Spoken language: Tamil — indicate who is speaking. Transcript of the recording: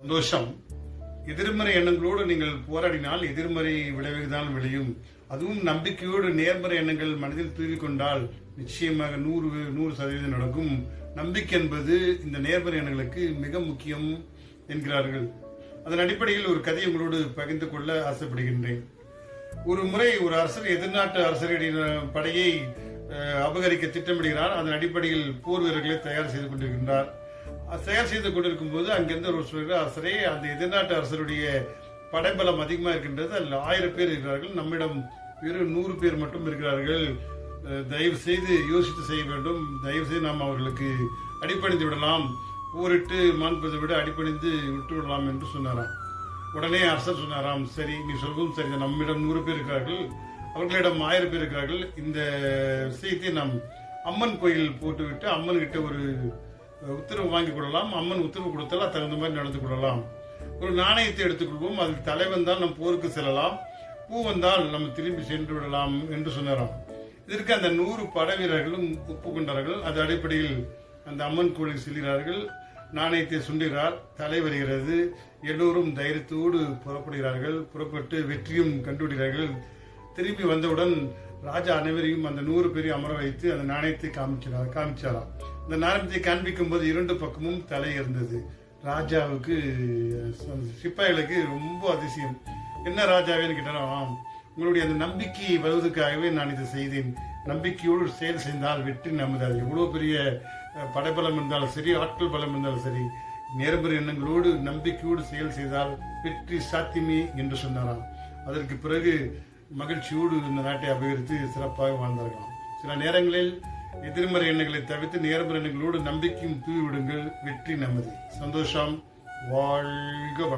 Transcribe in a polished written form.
Speaker 1: சந்தோஷம். எதிர்மறை எண்ணங்களோடு நீங்கள் போராடினால் எதிர்மறை விளைவுதான் விளையும். அதுவும் நம்பிக்கையோடு நேர்மறை எண்ணங்கள் மனதில் தூவிக்கொண்டால் நிச்சயமாக 100% நடக்கும். நம்பிக்கை என்பது இந்த நேர்மறை எண்ணங்களுக்கு மிக முக்கியம் என்கிறார்கள். அதன் அடிப்படையில் ஒரு கதையை உங்களோடு பகிர்ந்து கொள்ள ஆசைப்படுகின்றேன். ஒரு முறை ஒரு அரசர் எதிர்நாட்டு அரசருடைய படையை அபகரிக்க திட்டமிடுகிறார். அதன் அடிப்படையில் போர் வீரர்களை தயார் செய்து கொண்டிருக்கின்றார். தயார் செய்து கொண்டிருக்கும் போது அங்கிருந்து ஒரு சொல்கிறார், அரசரே, அந்த எதிர்நாட்டு அரசருடைய படைபலம் அதிகமாக இருக்கின்றது. அதில் 1000 பேர் இருக்கிறார்கள், நம்மிடம் வெறும் 100 பேர் மட்டும் இருக்கிறார்கள். தயவு செய்து யோசித்து செய்ய வேண்டும். தயவு செய்து நாம் அவர்களுக்கு அடிப்பணிந்து விடலாம். போரிட்டு மாண்பதை விட அடிப்பணிந்து விட்டு விடலாம் என்று சொன்னாராம். உடனே அரசர் சொன்னாராம், சரி, நீ சொல்வதும் சரி, நம்மிடம் 100 பேர் இருக்கிறார்கள், அவர்களிடம் 1000 பேர் இருக்கிறார்கள். இந்த விஷயத்தை நாம் அம்மன் கோயில் போட்டுவிட்டு அம்மன் கிட்ட ஒரு உத்தரவு வாங்கி கொள்ளலாம். அம்மன் உத்தரவு கொடுத்தால் தகுந்த மாதிரி நடந்து கொள்ளலாம். ஒரு நாணயத்தை எடுத்துக்கொள்வோம், அதில் தலை வந்தால் நம் போருக்கு செல்லலாம், பூ வந்தால் நம்ம திரும்பி சென்று விடலாம் என்று சொன்னாராம். இதற்கு அந்த 100 படை வீரர்களும் ஒப்புக்கொண்டார்கள். அது அடிப்படையில் அந்த அம்மன் கோயிலுக்கு செல்கிறார்கள். நாணயத்தை சுண்டுகிறார், தலை வருகிறது. எல்லோரும் தைரியத்தோடு புறப்படுகிறார்கள். புறப்பட்டு வெற்றியும் கண்டுவிடுகிறார்கள். திரும்பி வந்தவுடன் ராஜா அனைவரையும் அந்த 100 பேரையும் அமர வைத்து அந்த நாணயத்தை காமிச்சாராம். அந்த நாணயத்தை காண்பிக்கும் போது 2 பக்கமும் தலை இருந்தது. ராஜாவுக்கு, சிப்பாய்களுக்கு ரொம்ப அதிசயம். என்ன ராஜாவேன்னு கேட்டாராம், உங்களுடைய அந்த நம்பிக்கை வருவதற்காகவே நான் இதை செய்தேன். நம்பிக்கையோடு செயல் செய்தால் வெற்றி நமது. அது எவ்வளவு பெரிய படைபலம் இருந்தாலும் சரி, ஆட்கள் பலம் இருந்தாலும் சரி, நேர்மறை எண்ணங்களோடு நம்பிக்கையோடு செயல் செய்தால் வெற்றி சாத்தியமே என்று சொன்னாராம். அதற்கு பிறகு மகிழ்ச்சியோடு இந்த நாட்டை அபகரித்து சிறப்பாக வாழ்ந்தார்களாம். சில நேரங்களில் எதிர்மறை எண்ணங்களை தவிர்த்து நேர்மறை எண்ணங்களோடு நம்பிக்கையும் தூவி விடுங்கள். வெற்றி நமது. சந்தோஷம். வாழ்க வளம்.